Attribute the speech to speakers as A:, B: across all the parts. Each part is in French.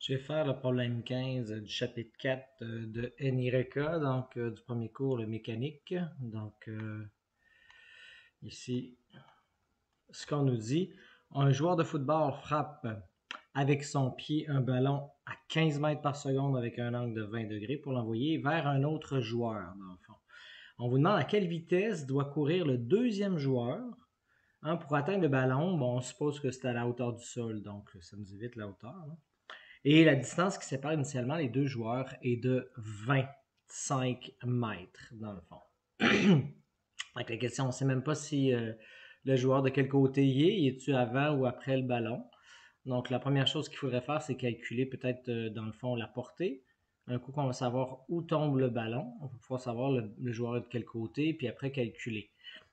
A: Je vais faire le problème 15 du chapitre 4 de NYK, donc du premier cours, le mécanique. Donc, ici, ce qu'on nous dit, un joueur de football frappe avec son pied un ballon à 15 mètres par seconde avec un angle de 20 degrés pour l'envoyer vers un autre joueur, dans le fond. On vous demande à quelle vitesse doit courir le deuxième joueur pour atteindre le ballon. Bon, on suppose que c'est à la hauteur du sol, donc ça nous évite la hauteur. Là. Et la distance qui sépare initialement les deux joueurs est de 25 mètres, dans le fond. Donc, la question, on ne sait même pas si le joueur de quel côté il est. Il est-tu avant ou après le ballon? Donc, la première chose qu'il faudrait faire, c'est calculer peut-être, dans le fond, la portée. Un coup qu'on va savoir où tombe le ballon, on va pouvoir savoir le joueur est de quel côté, puis après calculer.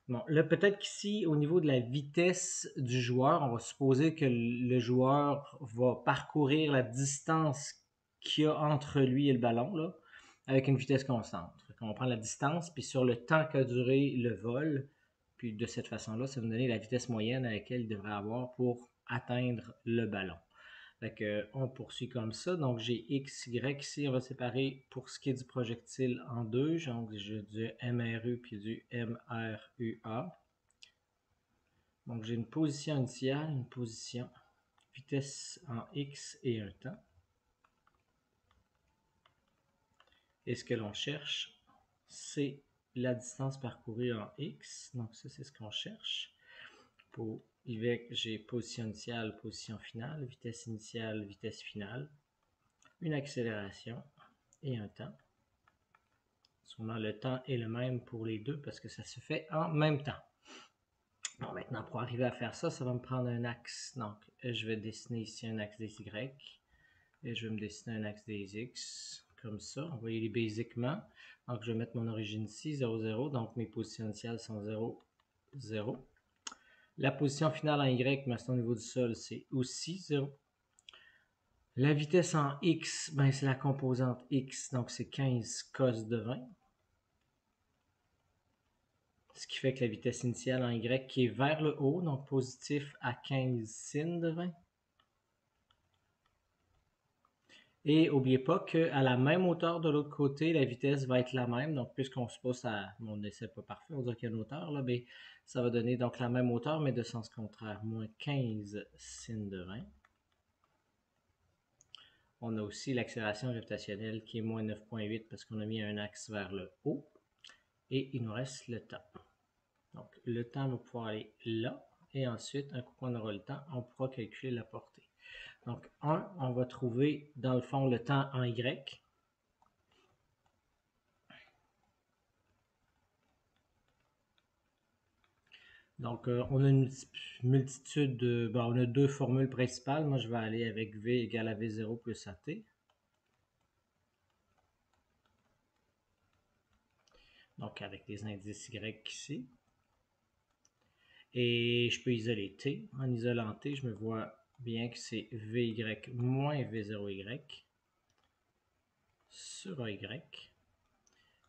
A: Bon, là, peut-être qu'ici, au niveau de la vitesse du joueur, on va supposer que le joueur va parcourir la distance qu'il y a entre lui et le ballon, là, avec une vitesse constante. On prend la distance, puis sur le temps qu'a duré le vol, puis de cette façon-là, ça va nous donner la vitesse moyenne à laquelle il devrait avoir pour atteindre le ballon. Fait on poursuit comme ça. Donc, j'ai X, Y ici. On va séparer pour ce qui est du projectile en deux. Donc, j'ai du MRU puis du MRUA. Donc, j'ai une position initiale, une position, vitesse en X et un temps. Et ce que l'on cherche, c'est la distance parcourue en X. Donc, ça, c'est ce qu'on cherche. Pour Y, j'ai position initiale, position finale, vitesse initiale, vitesse finale, une accélération et un temps. Sûrement le temps est le même pour les deux parce que ça se fait en même temps. Bon, maintenant, pour arriver à faire ça, ça va me prendre un axe. Donc, je vais dessiner ici un axe des Y et je vais me dessiner un axe des X, comme ça. On va y aller basiquement. Donc, je vais mettre mon origine ici, 0, 0. Donc, mes positions initiales sont 0, 0. La position finale en Y, mais c'est au niveau du sol, c'est aussi 0. La vitesse en X, ben, c'est la composante X, donc c'est 15 cos de 20. Ce qui fait que la vitesse initiale en Y qui est vers le haut, donc positif à 15 sin de 20. Et n'oubliez pas qu'à la même hauteur de l'autre côté, la vitesse va être la même. Donc, puisqu'on suppose à mon essai pas parfait, on dirait qu'il y a une hauteur, là, mais ça va donner donc la même hauteur, mais de sens contraire, moins 15 sin de 20. On a aussi l'accélération gravitationnelle qui est moins 9,8 parce qu'on a mis un axe vers le haut. Et il nous reste le temps. Donc, le temps va pouvoir aller là. Et ensuite, un coup qu'on aura le temps, on pourra calculer la portée. Donc, on va trouver dans le fond le temps en Y. Donc, on a une multitude de... Bon, on a deux formules principales. Moi, je vais aller avec V égale à V0 plus AT. Donc, avec les indices Y ici. Et je peux isoler T. En isolant T, je me vois bien que c'est VY moins V0Y sur AY.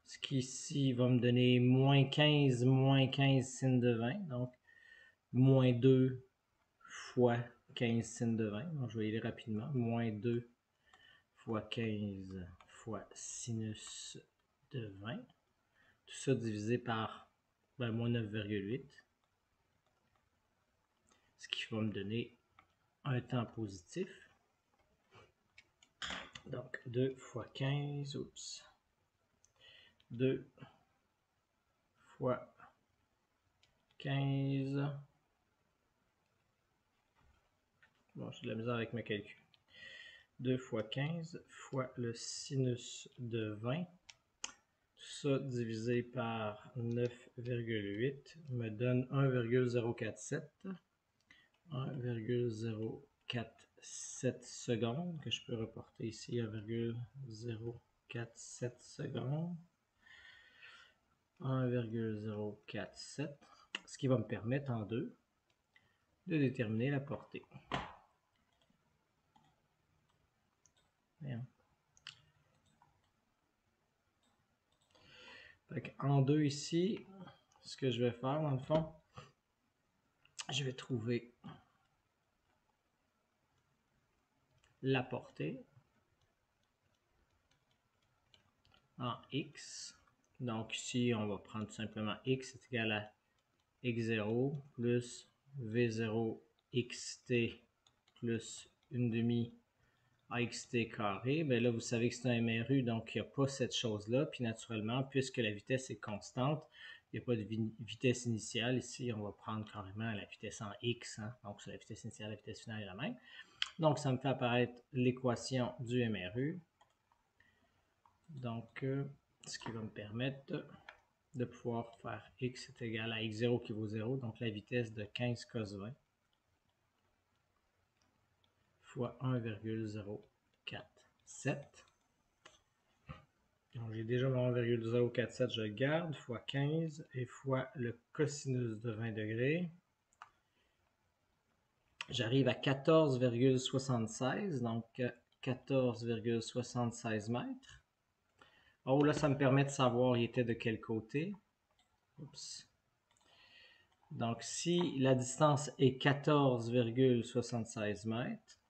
A: Ce qui ici va me donner moins 15 sin de 20. Donc, moins 2 fois 15 sin de 20. Donc, je vais y aller rapidement. Moins 2 fois 15 fois sinus de 20. Tout ça divisé par moins 9,8. Ce qui va me donner un temps positif. Donc, 2 fois 15, 2 fois 15. Bon, j'ai de la misère avec mes calculs. 2 fois 15 fois le sinus de 20. Tout ça divisé par 9,8 me donne 1,047. 1,047 secondes que je peux reporter ici, 1,047 secondes. 1,047, ce qui va me permettre en deux de déterminer la portée. En deux ici, ce que je vais faire dans le fond, je vais trouver la portée. en x. Donc ici, on va prendre tout simplement x est égal à x0 plus v0 xt plus 1/2 axt carré. Bien là, vous savez que c'est un MRU, donc il n'y a pas cette chose-là. Puis naturellement, puisque la vitesse est constante, il n'y a pas de vitesse initiale. Ici, on va prendre carrément la vitesse en x. Hein? Donc, sur la vitesse initiale, la vitesse finale est la même. Donc, ça me fait apparaître l'équation du MRU. Donc, ce qui va me permettre de pouvoir faire x est égal à x0 qui vaut 0, donc la vitesse de 15 cos 20 fois 1,047. Donc j'ai déjà mon 1,047, je le garde, fois 15 et fois le cosinus de 20 degrés. J'arrive à 14,76, donc 14,76 mètres. Oh là, ça me permet de savoir il était de quel côté. Oups. Donc, si la distance est 14,76 mètres,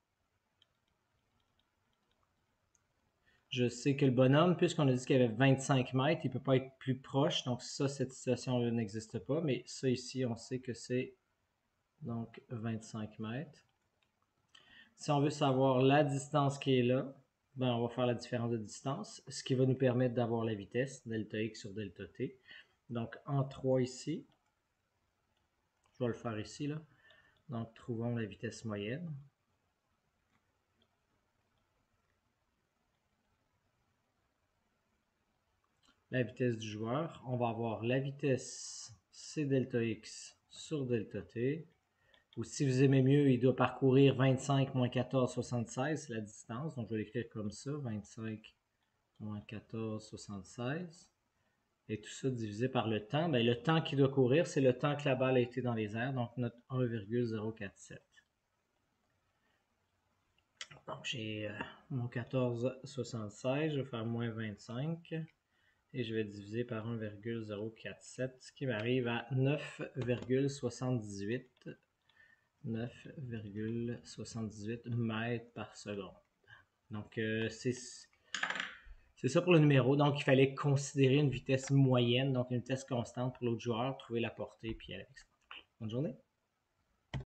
A: je sais que le bonhomme, puisqu'on a dit qu'il y avait 25 mètres, il ne peut pas être plus proche. Donc, ça, cette situation-là n'existe pas. Mais ça ici, on sait que c'est donc 25 mètres. Si on veut savoir la distance qui est là, ben, on va faire la différence de distance, ce qui va nous permettre d'avoir la vitesse, delta x sur delta t. Donc, en 3 ici, je vais le faire ici, là. Donc, trouvons la vitesse moyenne. La vitesse du joueur, on va avoir la vitesse c delta x sur delta t. Ou si vous aimez mieux, il doit parcourir 25 moins 14, 76, c'est la distance. Donc, je vais l'écrire comme ça, 25 moins 14, 76. Et tout ça divisé par le temps. Bien, le temps qu'il doit courir, c'est le temps que la balle a été dans les airs, donc notre 1,047. Donc, j'ai mon 14,76, je vais faire moins 25. Et je vais diviser par 1,047, ce qui m'arrive à 9,78 mètres par seconde. Donc, c'est ça pour le numéro. Donc, il fallait considérer une vitesse moyenne, donc une vitesse constante pour l'autre joueur, trouver la portée, puis aller avec ça. Bonne journée.